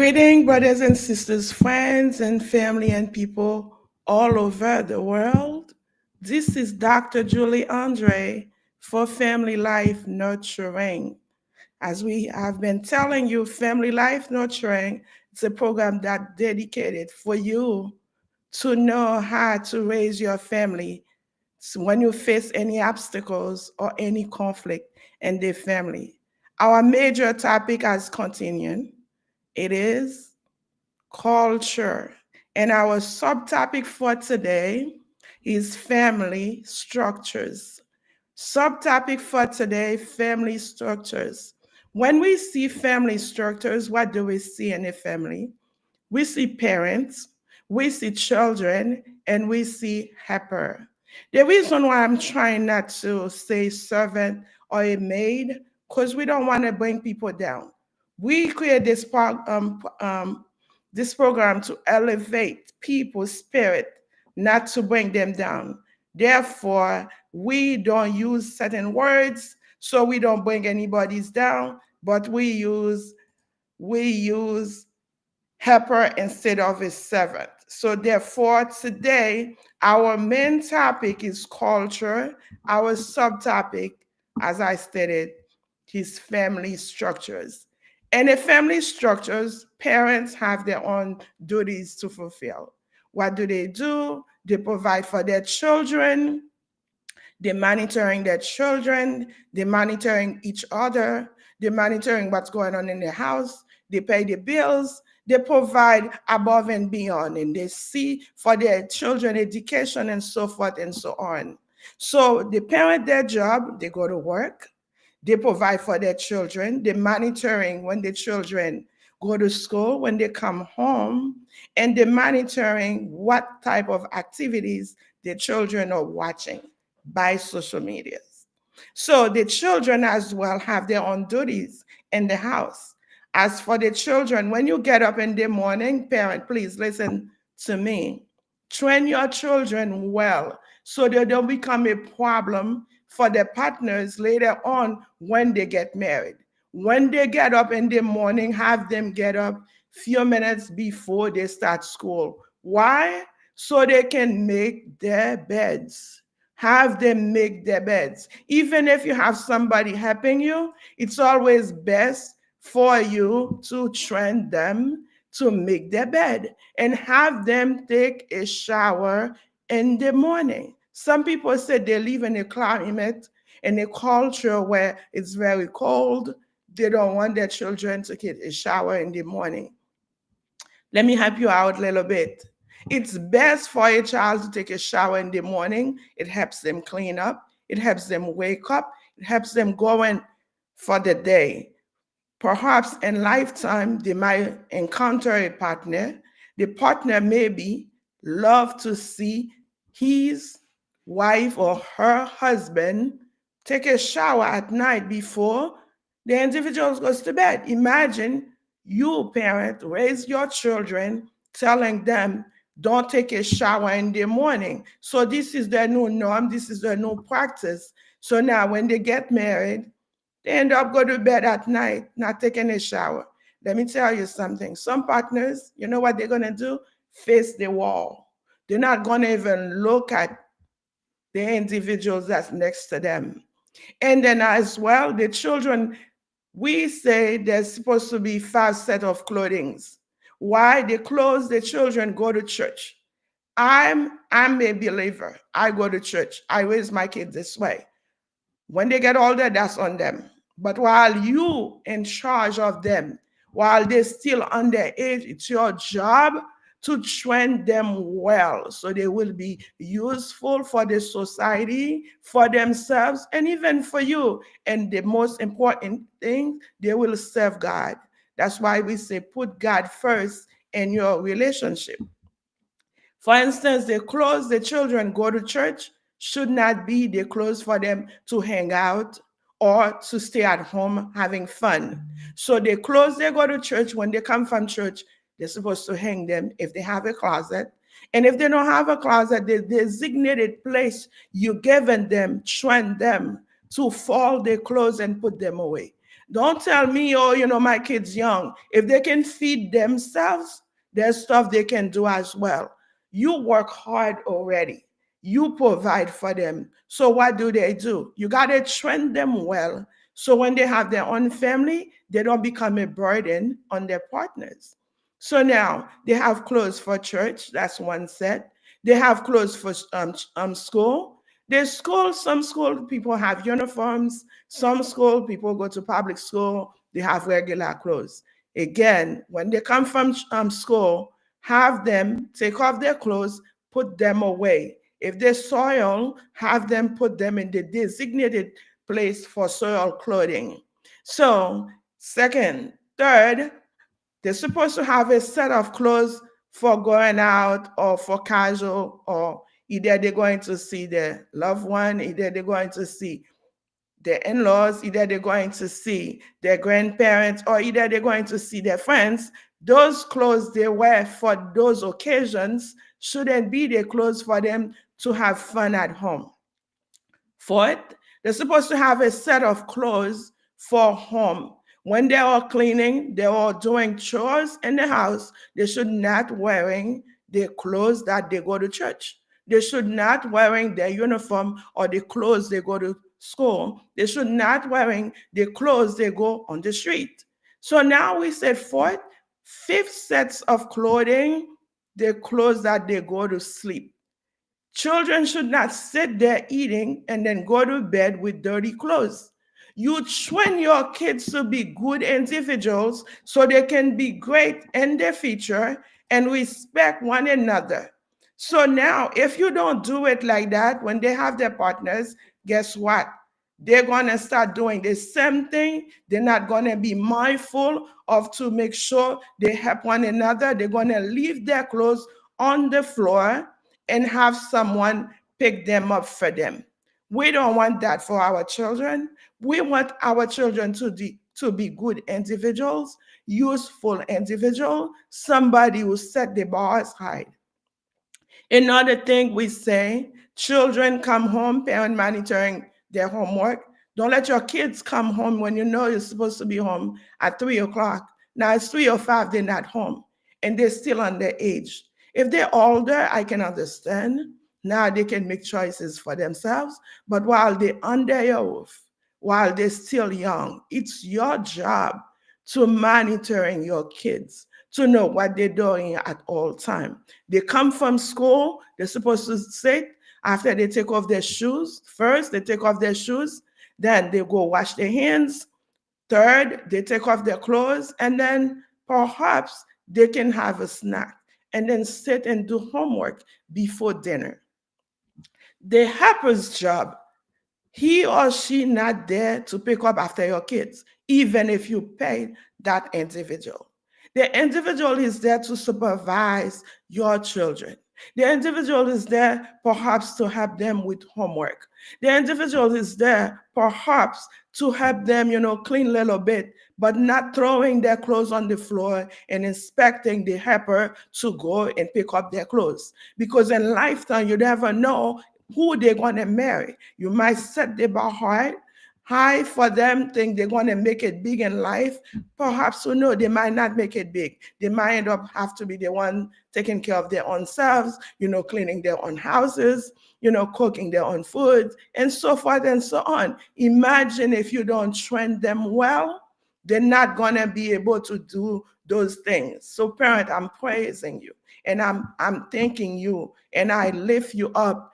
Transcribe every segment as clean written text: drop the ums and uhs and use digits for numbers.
Greeting, brothers and sisters, friends and family and people all over the world. This is Dr. Julie Andre for Family Life Nurturing. As we have been telling you, Family Life Nurturing is a program that dedicated for you to know how to raise your family when you face any obstacles or any conflict in the family. Our major topic has continued. It is culture. And our subtopic for today is family structures. Subtopic for today, family structures. When we see family structures, what do we see in a family? We see parents, we see children, and we see helper. The reason why I'm trying not to say servant or a maid, because we don't want to bring people down. We create this program to elevate people's spirit, not to bring them down. Therefore, we don't use certain words so we don't bring anybody's down, but we use helper instead of a servant. So therefore, today, our main topic is culture. Our subtopic, as I stated, is family structures. And in family structures, parents have their own duties to fulfill. What do? They provide for their children, they're monitoring their children, they're monitoring each other, they're monitoring what's going on in their house, they pay the bills, they provide above and beyond, and they see for their children education and so forth and so on. So they parent their job, they go to work, they provide for their children, they're monitoring when the children go to school, when they come home, and they're monitoring what type of activities the children are watching by social medias. So the children as well have their own duties in the house. As for the children, when you get up in the morning, parent, please listen to me. Train your children well so they don't become a problem for their partners later on when they get married. When they get up in the morning, have them get up few minutes before they start school. Why? So they can make their beds. Have them make their beds. Even if you have somebody helping you, it's always best for you to train them to make their bed and have them take a shower in the morning. Some people say they live in a climate, in a culture where it's very cold. They don't want their children to get a shower in the morning. Let me help you out a little bit. It's best for a child to take a shower in the morning. It helps them clean up. It helps them wake up. It helps them go in for the day. Perhaps in lifetime, they might encounter a partner. The partner maybe love to see his wife or her husband take a shower at night before the individual goes to bed. Imagine you, parent, raise your children telling them don't take a shower in the morning. So this is their new norm. This is their new practice. So now when they get married, they end up going to bed at night, not taking a shower. Let me tell you something. Some partners, you know what they're going to do? Face the wall. They're not going to even look at the individuals that's next to them. And then as well, the children, we say there's supposed to be 5 sets of clothing. Why? The clothes the children go to church. I'm a believer. I go to church. I raise my kids this way. When they get older, that's on them. But while you in charge of them, while they're still underage, it's your job to train them well so they will be useful for the society, for themselves, and even for you. And the most important thing, they will serve God. That's why we say put God first in your relationship. For instance, the clothes the children go to church should not be the clothes for them to hang out or to stay at home having fun. So the clothes they go to church, when they come from church, they're supposed to hang them if they have a closet. And if they don't have a closet, the designated place you've given them, train them to fold their clothes and put them away. Don't tell me, oh, my kid's young. If they can feed themselves, there's stuff they can do as well. You work hard already. You provide for them. So what do? You got to train them well. So when they have their own family, they don't become a burden on their partners. So now they have clothes for church. That's one set. They have clothes for school. Some school people have uniforms. Some school people go to public school. They have regular clothes. Again, when they come from school, have them take off their clothes, put them away. If they soil, have them put them in the designated place for soil clothing. So, second, third, they're supposed to have a set of clothes for going out or for casual, or either they're going to see their loved one, either they're going to see their in-laws, either they're going to see their grandparents, or either they're going to see their friends. Those clothes they wear for those occasions shouldn't be the clothes for them to have fun at home. Fourth, they're supposed to have a set of clothes for home. When they are cleaning, they are doing chores in the house, they should not wearing the clothes that they go to church. They should not wearing their uniform or the clothes they go to school. They should not wearing the clothes they go on the street. So now we said fourth, fifth sets of clothing, the clothes that they go to sleep. Children should not sit there eating and then go to bed with dirty clothes. You train your kids to be good individuals so they can be great in their future and respect one another. So now, if you don't do it like that when they have their partners, guess what? They're going to start doing the same thing. They're not going to be mindful of to make sure they help one another. They're going to leave their clothes on the floor and have someone pick them up for them. We don't want that for our children. We want our children to be good individuals, useful individuals, somebody who set the bars high. Another thing we say, children come home, parent monitoring their homework. Don't let your kids come home when you know you're supposed to be home at 3 o'clock. Now it's 3:05, they're not home and they're still underage. If they're older, I can understand. Now they can make choices for themselves. But while they're under your roof, while they're still young, it's your job to monitoring your kids, to know what they're doing at all time. They come from school, they're supposed to sit after they take off their shoes. First, they take off their shoes, then they go wash their hands. Third, they take off their clothes, and then perhaps they can have a snack and then sit and do homework before dinner. The helper's job, he or she not there to pick up after your kids, even if you pay that individual. The individual is there to supervise your children. The individual is there perhaps to help them with homework. The individual is there perhaps to help them, clean a little bit, but not throwing their clothes on the floor and expecting the helper to go and pick up their clothes. Because in lifetime, you never know who they're going to marry. You might set the bar high for them, think they're going to make it big in life. Perhaps, no, they might not make it big. They might end up have to be the one taking care of their own selves, cleaning their own houses, cooking their own food, and so forth and so on. Imagine if you don't train them well, they're not going to be able to do those things. So parent, I'm praising you and I'm thanking you and I lift you up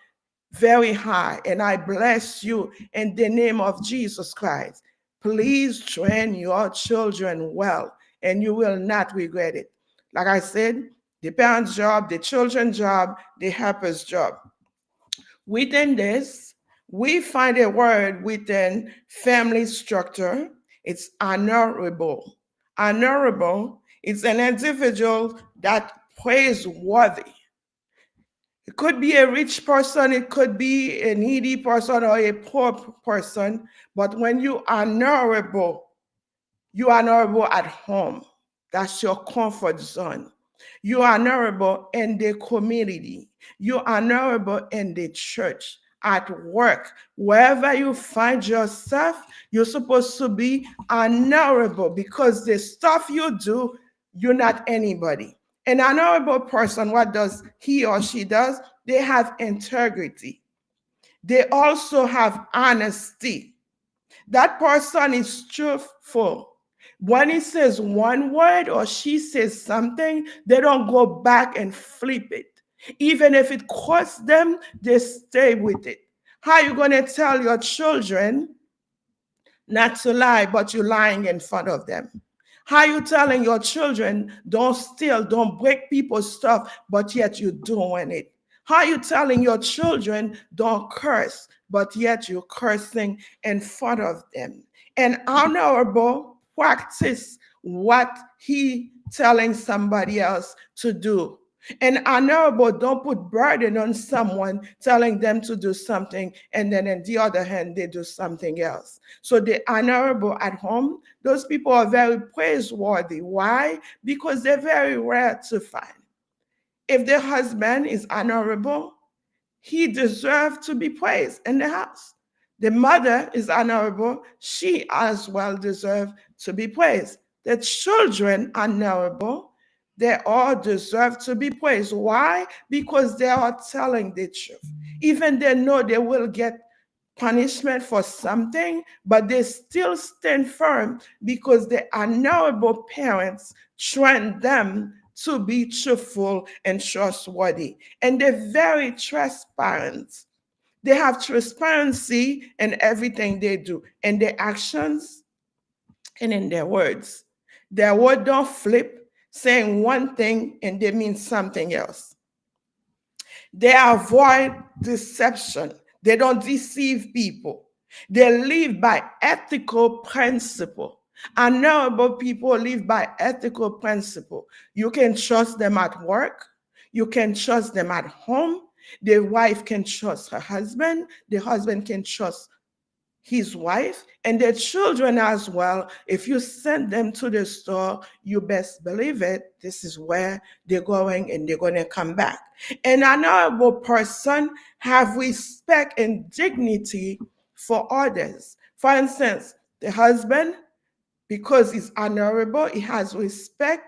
very high, and I bless you in the name of Jesus Christ. Please train your children well, and you will not regret it. Like I said, the parent's job, the children's job, the helper's job. Within this, we find a word within family structure. It's honorable. Honorable is an individual that praiseworthy. It could be a rich person, it could be a needy person or a poor person, but when you are honorable at home. That's your comfort zone. You are honorable in the community. You are honorable in the church. at work, wherever you find yourself, you're supposed to be honorable because the stuff you do, you're not anybody. An honorable person, what does he or she does? They have integrity. They also have honesty. That person is truthful. When he says one word or she says something, they don't go back and flip it. Even if it costs them, they stay with it. How are you going to tell your children not to lie, but you're lying in front of them? How are you telling your children don't steal, don't break people's stuff, but yet you're doing it? How are you telling your children don't curse, but yet you're cursing in front of them? And honorable practice what he telling somebody else to do. And honorable don't put burden on someone telling them to do something and then on the other hand they do something else. So the honorable at home, those people are very praiseworthy. Why? Because they're very rare to find. If the husband is honorable, he deserves to be praised in the house. The mother is honorable, she as well deserves to be praised. The children are honorable, they all deserve to be praised. Why? Because they are telling the truth. Even they know they will get punishment for something, but they still stand firm because the honorable parents train them to be truthful and trustworthy. And they're very transparent. They have transparency in everything they do, in their actions and in their words. Their word don't flip, saying one thing and they mean something else. They avoid deception. They don't deceive people. They live by ethical principle. Honorable people live by ethical principle. You can trust them at work. You can trust them at home. The wife can trust her husband. The husband can trust his wife and their children as well. If you send them to the store, you best believe it. This is where they're going and they're going to come back. An honorable person have respect and dignity for others. For instance, the husband, because he's honorable, he has respect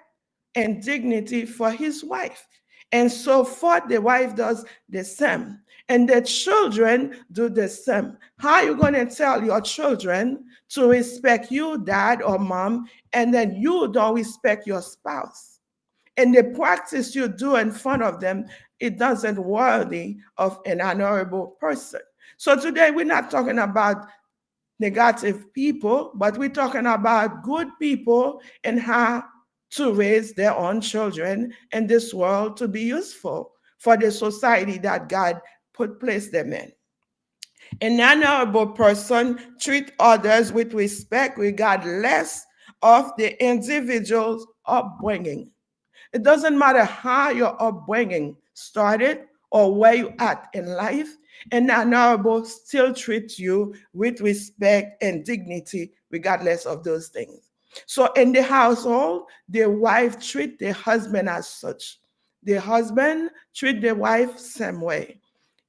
and dignity for his wife. And so forth, the wife does the same. And the children do the same. How are you going to tell your children to respect you, dad or mom, and then you don't respect your spouse? And the practice you do in front of them, it doesn't worthy of an honorable person. So today we're not talking about negative people, but we're talking about good people and how to raise their own children in this world to be useful for the society that God put place them in. An honorable person treat others with respect regardless of the individual's upbringing. It doesn't matter how your upbringing started or where you at in life, an honorable still treats you with respect and dignity regardless of those things. So in the household, the wife treat the husband as such. The husband treat the wife same way.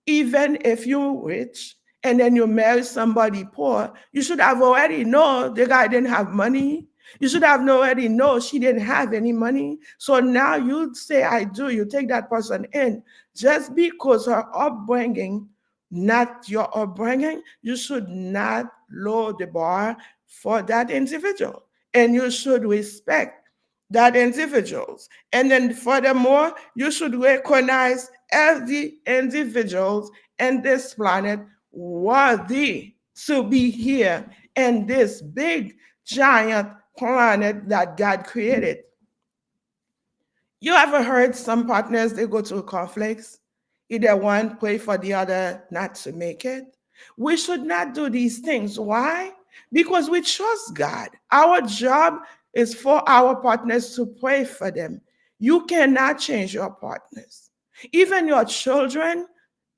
Even if you're rich and then you marry somebody poor, you should have already know the guy didn't have money. You should have already know she didn't have any money. So now you say I do, you take that person in. Just because her upbringing, not your upbringing, you should not lower the bar for that individual. And you should respect that individuals. And then furthermore, you should recognize every individuals in this planet worthy to be here in this big giant planet that God created. You ever heard some partners they go through conflicts? Either one pray for the other not to make it. We should not do these things. Why? Because we trust God. Our job is for our partners to pray for them. You cannot change your partners. Even your children,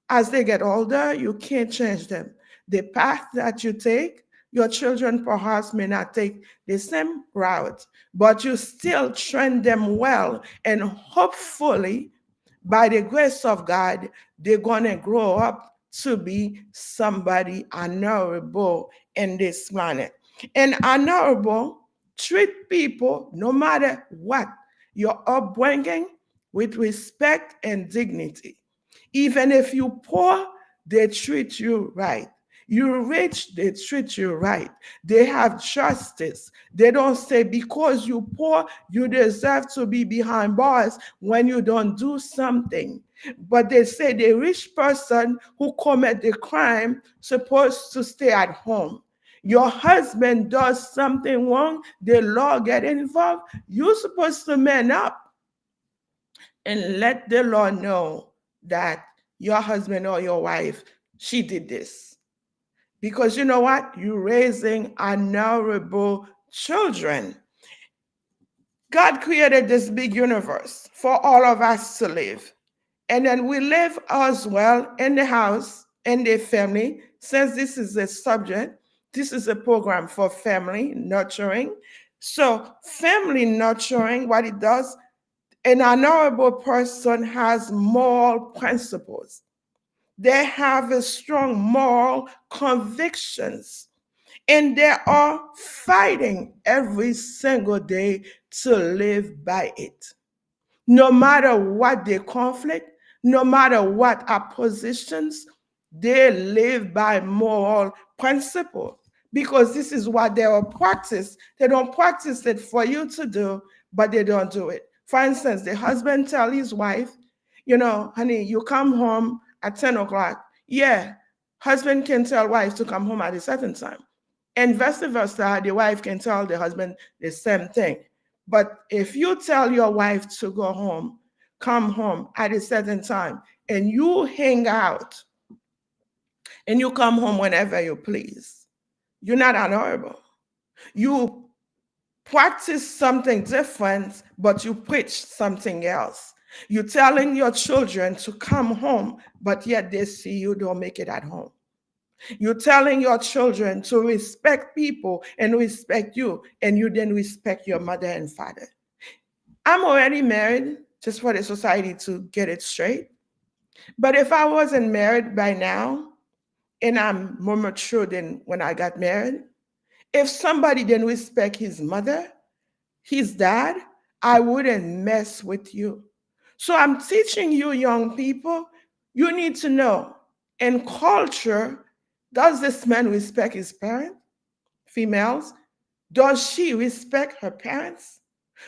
as they get older, you can't change them. The path that you take, your children perhaps may not take the same route, but you still train them well, and hopefully, by the grace of God, they're going to grow up to be somebody honorable in this planet. And honorable, treat people, no matter what, your upbringing, with respect and dignity. Even if you poor, they treat you right. You rich, they treat you right. They have justice. They don't say because you poor, you deserve to be behind bars when you don't do something. But they say the rich person who commit the crime supposed to stay at home. Your husband does something wrong, the law get involved. You're supposed to man up and let the law know that your husband or your wife, she did this. Because you know what? You're raising honorable children. God created this big universe for all of us to live. And then we live as well in the house, in the family. Since this is a subject, this is a program for family nurturing. So, family nurturing, what it does, an honorable person has moral principles. They have a strong moral convictions, and they are fighting every single day to live by it. No matter what the conflict, no matter what oppositions, they live by moral principle because this is what they will practice. They don't practice it for you to do, but they don't do it. For instance, the husband tell his wife, honey, you come home at 10 o'clock. Yeah, husband can tell wife to come home at a certain time. And vice versa, the wife can tell the husband the same thing. But if you tell your wife to go home, come home at a certain time, and you hang out and you come home whenever you please, you're not honorable. You practice something different, but you preach something else. You're telling your children to come home, but yet they see you don't make it at home. You're telling your children to respect people and respect you, and you then respect your mother and father. I'm already married, just for the society to get it straight. But if I wasn't married by now, and I'm more mature than when I got married, if somebody didn't respect his mother, his dad, I wouldn't mess with you. So I'm teaching you young people, you need to know in culture, does this man respect his parents? Females, does she respect her parents?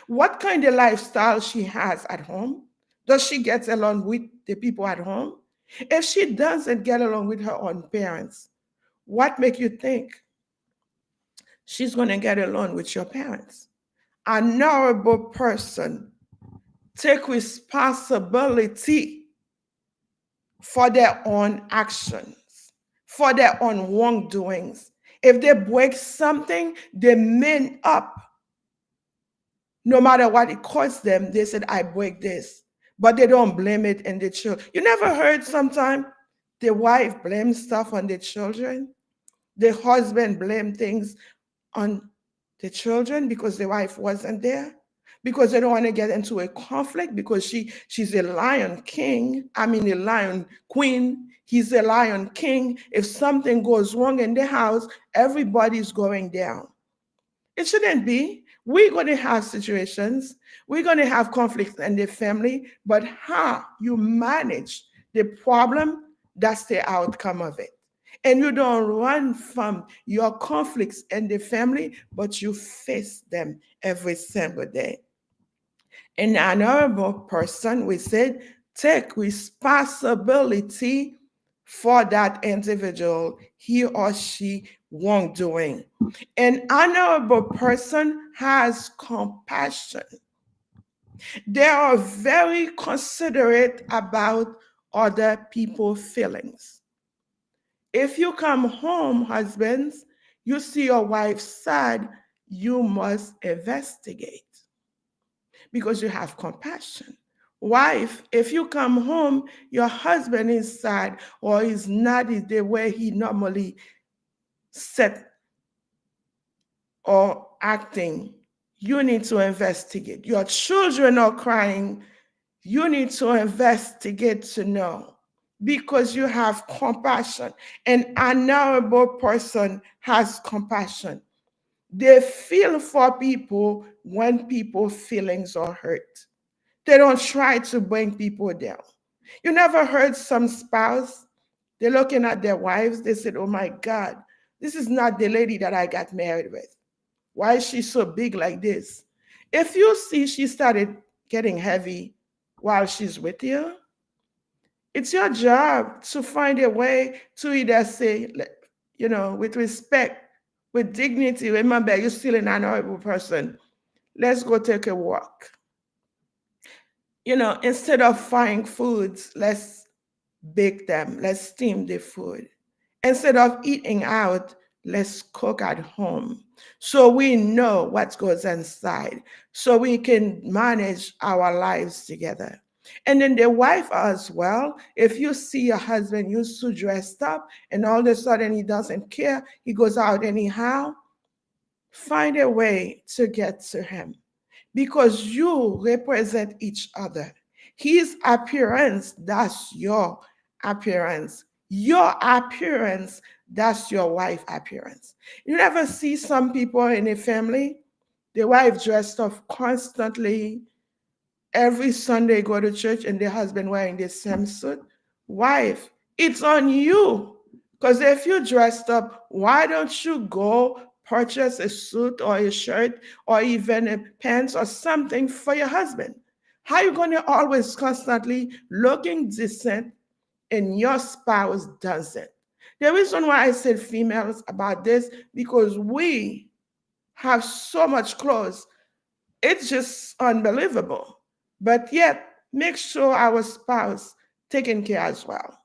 What kind of lifestyle she has at home? Does she get along with the people at home? If she doesn't get along with her own parents, what make you think she's going to get along with your parents? A honorable person take responsibility for their own actions, for their own wrongdoings. If they break something, they man up. No matter what it costs them, they said, I break this. But they don't blame it in the children. You never heard sometimes the wife blames stuff on the children? The husband blame things on the children because the wife wasn't there? Because they don't want to get into a conflict because she's a lion king. I mean a lion queen. He's a lion king. If something goes wrong in the house, everybody's going down. It shouldn't be. We're going to have situations, we're going to have conflicts in the family, but how you manage the problem, that's the outcome of it. And you don't run from your conflicts in the family, but you face them every single day. An honorable person, we said, take responsibility for that individual, he or she wrongdoing. An honorable person has compassion. They are very considerate about other people's feelings. If you come home, husbands, you see your wife sad, you must investigate because you have compassion. Wife, if you come home, your husband is sad or is not the way he normally set or acting, you need to investigate. Your children are crying, you need to investigate to know. because you have compassion. An honorable person has compassion. They feel for people when people's feelings are hurt. They don't try to bring people down. You never heard some spouse, they're looking at their wives, they said, oh my God, this is not the lady that I got married with. Why is she so big like this? If you see she started getting heavy while she's with you, it's your job to find a way to either say, with respect, with dignity, remember, you're still an honorable person. Let's go take a walk. Instead of frying foods, let's bake them, let's steam the food. Instead of eating out, let's cook at home so we know what goes inside, so we can manage our lives together. And then the wife as well, if you see your husband used to dressed up and all of a sudden he doesn't care, he goes out anyhow, find a way to get to him because you represent each other. His appearance, that's your appearance. Your appearance, that's your wife appearance. You never see some people in a family, the wife dressed up constantly, every Sunday go to church and the husband wearing the same suit. Wife, it's on you. Because if you dressed up, why don't you go purchase a suit or a shirt or even a pants or something for your husband? How are you going to always constantly looking decent and your spouse doesn't? The reason why I said females about this, because we have so much clothes, it's just unbelievable. But yet, make sure our spouse taken care as well.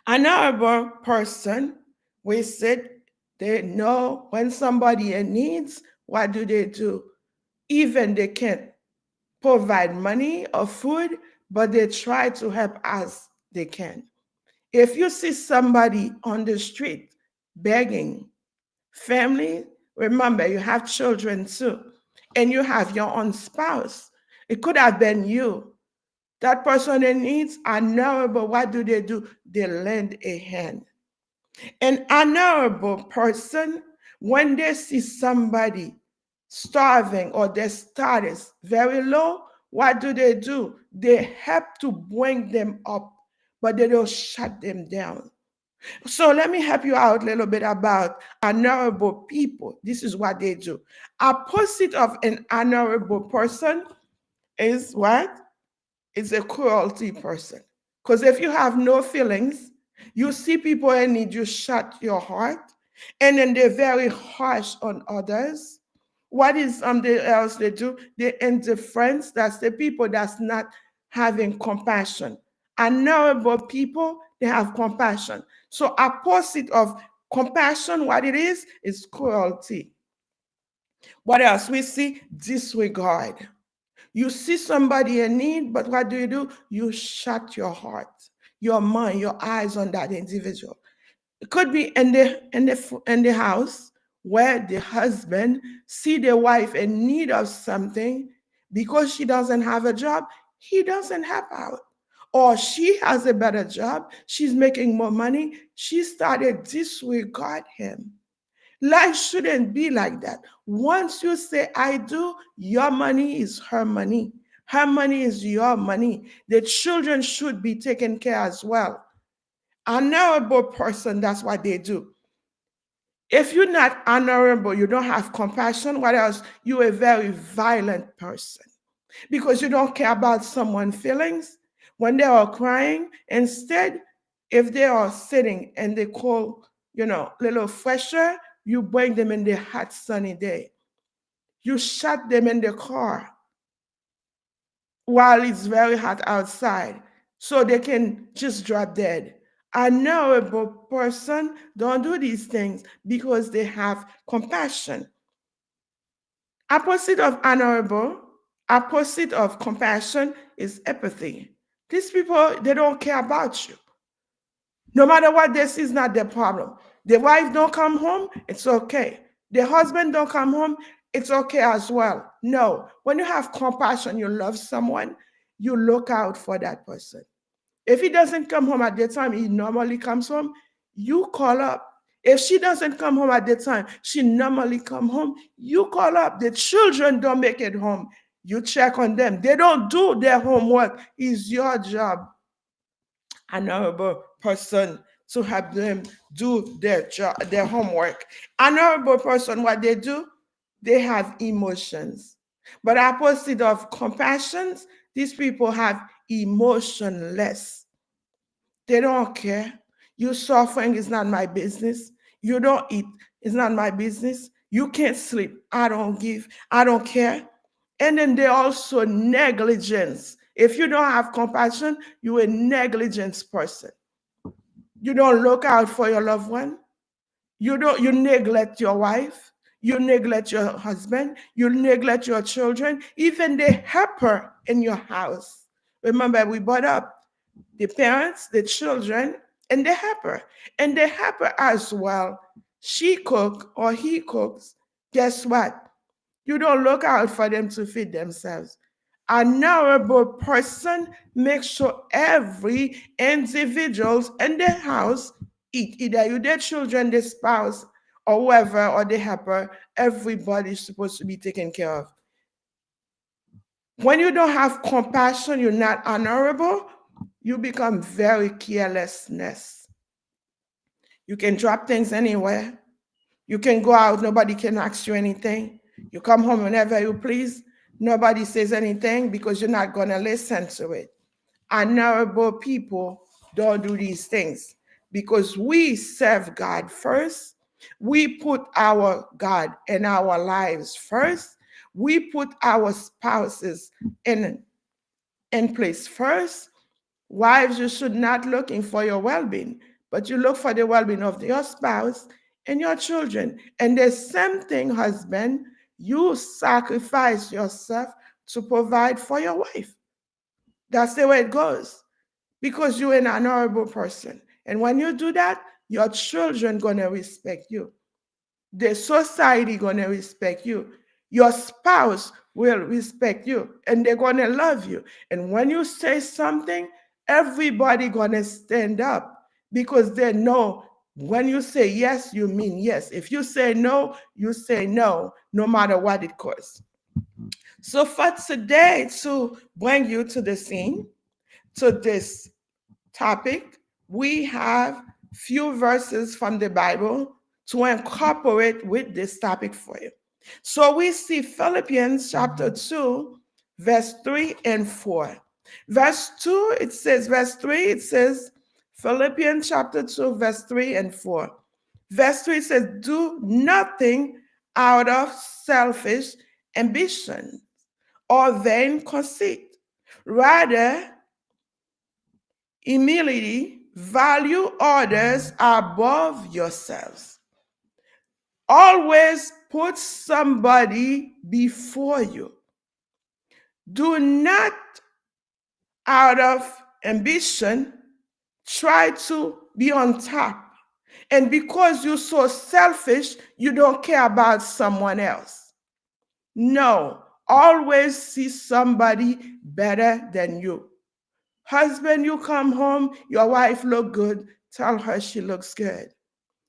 Another person, we said they know when somebody in needs, what do they do? Even they can't provide money or food, but they try to help as they can. If you see somebody on the street begging, family, remember you have children too, and you have your own spouse. It could have been you. That person in needs are knowable. What do? They lend a hand. An honorable person, when they see somebody starving or their status very low, what do? They help to bring them up, but they don't shut them down. So let me help you out a little bit about honorable people. This is what they do. Opposite of an honorable person is what? Is a cruelty person. Because if you have no feelings, you see people in need, you shut your heart, and then they're very harsh on others. What is the else they do? They indifference. That's the people that's not having compassion. Honorable people, they have compassion. So opposite of compassion, what it is cruelty. What else? We see disregard. You see somebody in need, but what do? You shut your heart, your mind, your eyes on that individual. It could be in the house where the husband see the wife in need of something because she doesn't have a job, he doesn't help out. Or she has a better job, she's making more money, she started disregard him. Life shouldn't be like that. Once you say, I do, your money is her money. Her money is your money. The children should be taken care as well. Honorable person, that's what they do. If you're not honorable, you don't have compassion, what else? You're a very violent person because you don't care about someone's feelings. When they are crying, instead, if they are sitting and they call, little fresher, you bring them in the hot sunny day. You shut them in the car while it's very hot outside so they can just drop dead. A knowable person don't do these things because they have compassion. Opposite of honorable, opposite of compassion is apathy. These people, they don't care about you. No matter what, this is not their problem. The wife don't come home, it's okay. The husband don't come home, it's okay as well. No, when you have compassion, you love someone, you look out for that person. If he doesn't come home at the time he normally comes home, you call up. If she doesn't come home at the time she normally come home, you call up. The children don't make it home, you check on them. They don't do their homework. It's your job, honorable person, to help them do their job, their homework. Honorable person, what they do, they have emotions. But opposite of compassion, these people have emotionless. They don't care. You suffering is not my business. You don't eat, it's not my business. You can't sleep. I don't give. I don't care. And then they also negligence. If you don't have compassion, you're a negligence person. You don't look out for your loved one. You neglect your wife. You neglect your husband. You neglect your children. Even the helper in your house. Remember, we brought up the parents, the children, and the helper. And the helper as well. She cook or he cooks. Guess what? You don't look out for them to feed themselves. A knowledgeable person makes sure every individuals in the house eat. Either you, their children, the spouse, or whoever, or the helper, everybody's supposed to be taken care of. When you don't have compassion, you're not honorable, you become very carelessness. You can drop things anywhere. You can go out, nobody can ask you anything. You come home whenever you please. Nobody says anything because you're not going to listen to it. Honorable people don't do these things because we serve God first. We put our God in our lives first. We put our spouses in place first. Wives, you should not looking for your well-being, but you look for the well-being of your spouse and your children. And the same thing, husband, you sacrifice yourself to provide for your wife. That's the way it goes because you're an honorable person. And when you do that, your children gonna respect you. The society gonna respect you. Your spouse will respect you and they're gonna love you. And when you say something, everybody gonna stand up because they know when you say yes, you mean yes. If you say no, you say no, no matter what it costs. So for today, to bring you to the scene, to this topic, we have few verses from the Bible to incorporate with this topic for you. So we see Philippians chapter 2, verse 3 and 4. Verse 2, it says, verse 3, it says, Philippians chapter 2, verse 3 and 4. Verse 3 says, do nothing out of selfish ambition or vain conceit. Rather, humility, value others above yourselves. Always put somebody before you. Do not, out of ambition, try to be on top. And because you're so selfish, you don't care about someone else. No, always see somebody better than you. Husband, you come home, your wife look good, tell her she looks good.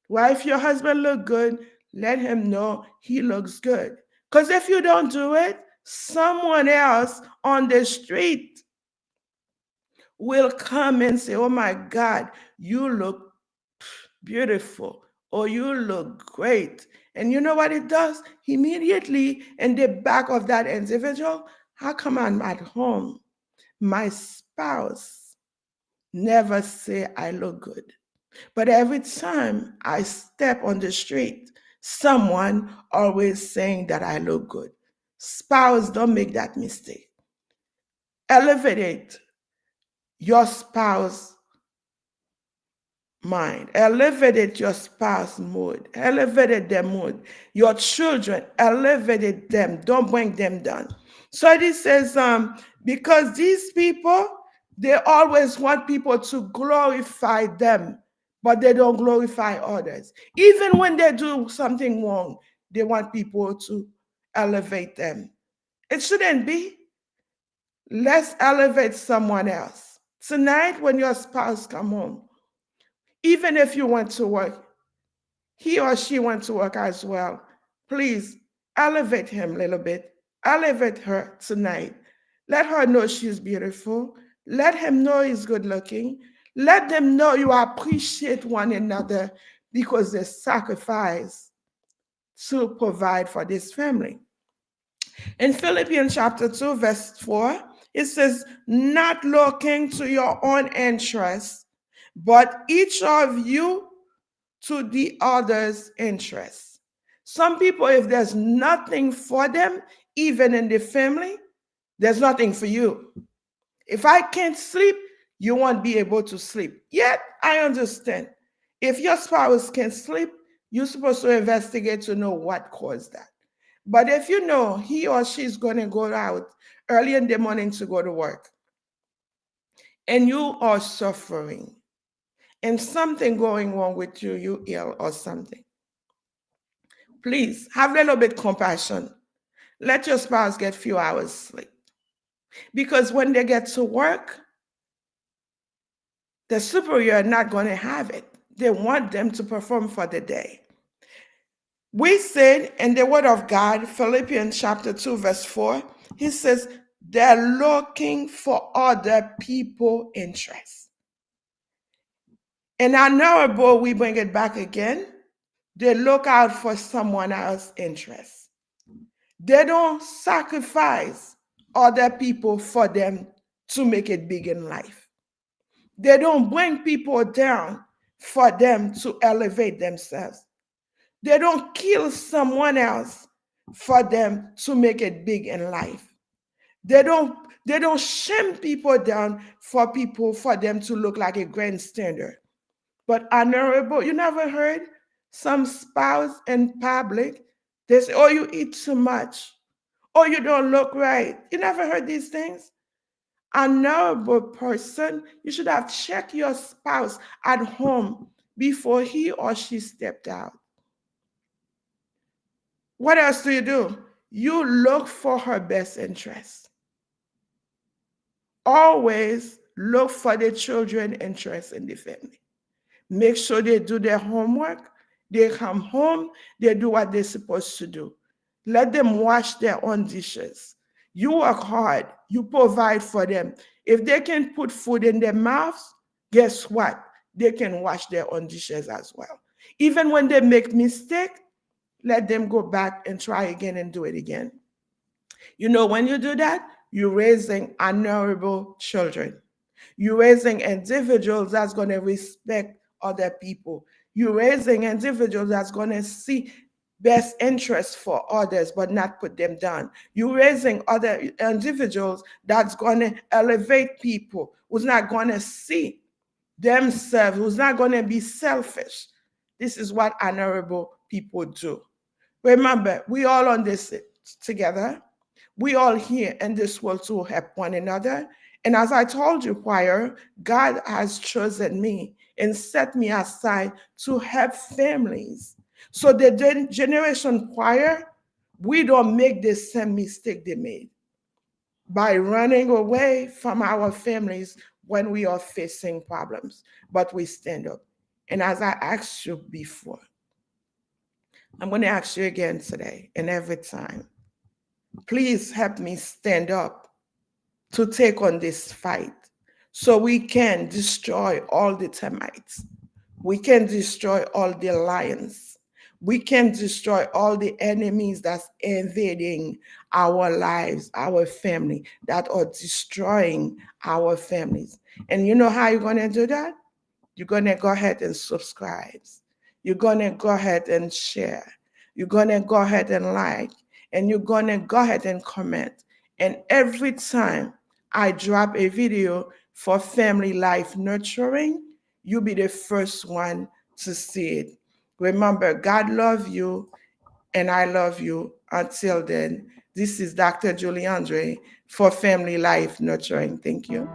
Wife, your husband look good, let him know he looks good. Because if you don't do it, someone else on the street will come and say, oh my God, you look beautiful, or you look great. And you know what it does? Immediately in the back of that individual, how come I'm at home? My spouse never say I look good. But every time I step on the street, someone always saying that I look good. Spouse, don't make that mistake. Elevate your spouse mind. Elevated your spouse mood. Elevated their mood. Your children, elevated them. Don't bring them down. So this says, because these people, they always want people to glorify them, but they don't glorify others. Even when they do something wrong, they want people to elevate them. It shouldn't be. Let's elevate someone else. Tonight, when your spouse come home, even if you went to work, he or she went to work as well, please elevate him a little bit. Elevate her tonight. Let her know she's beautiful. Let him know he's good looking. Let them know you appreciate one another because they sacrifice to provide for this family. In Philippians chapter 2, verse 4, it says, not looking to your own interests, but each of you to the other's interests. Some people, if there's nothing for them, even in the family, there's nothing for you. If I can't sleep, you won't be able to sleep. Yet, I understand. If your spouse can sleep, you're supposed to investigate to know what caused that. But if you know he or she's going to go out early in the morning to go to work, and you are suffering, and something going wrong with you, you ill or something, please have a little bit compassion. Let your spouse get few hours sleep. Because when they get to work, the superior are not going to have it. They want them to perform for the day. We said in the word of God, Philippians chapter 2, verse 4, he says, they're looking for other people's interests. In our narrative, we bring it back again. They look out for someone else's interests. They don't sacrifice other people for them to make it big in life. They don't bring people down for them to elevate themselves. They don't kill someone else for them to make it big in life. They don't they don't shame people down for them to look like a grandstander. But honorable, you never heard some spouse in public, they say, oh, you eat too much. Oh, you don't look right. You never heard these things? Honorable person, you should have checked your spouse at home before he or she stepped out. What else do? You look for her best interest. Always look for the children's interest in the family. Make sure they do their homework. They come home, they do what they're supposed to do. Let them wash their own dishes. You work hard, you provide for them. If they can put food in their mouths, guess what? They can wash their own dishes as well. Even when they make mistake, let them go back and try again and do it again. When you do that, you're raising honorable children. You're raising individuals that's going to respect other people. You're raising individuals that's going to see best interests for others, but not put them down. You're raising other individuals that's going to elevate people, who's not going to see themselves, who's not going to be selfish. This is what honorable people do. Remember, we all on this together. We all here in this world to help one another. And as I told you prior, God has chosen me and set me aside to help families. So the generation prior, we don't make the same mistake they made by running away from our families when we are facing problems. But we stand up. And as I asked you before, I'm going to ask you again today and every time. Please help me stand up to take on this fight so we can destroy all the termites. We can destroy all the lions. We can destroy all the enemies that's invading our lives, our family, that are destroying our families. And you know how you're going to do that? You're going to go ahead and subscribe. You're going to go ahead and share. You're going to go ahead and like. And you're going to go ahead and comment. And every time I drop a video for family life nurturing, you'll be the first one to see it. Remember, God loves you and I love you. Until then, this is Dr. Julie Andre for Family Life Nurturing. Thank you.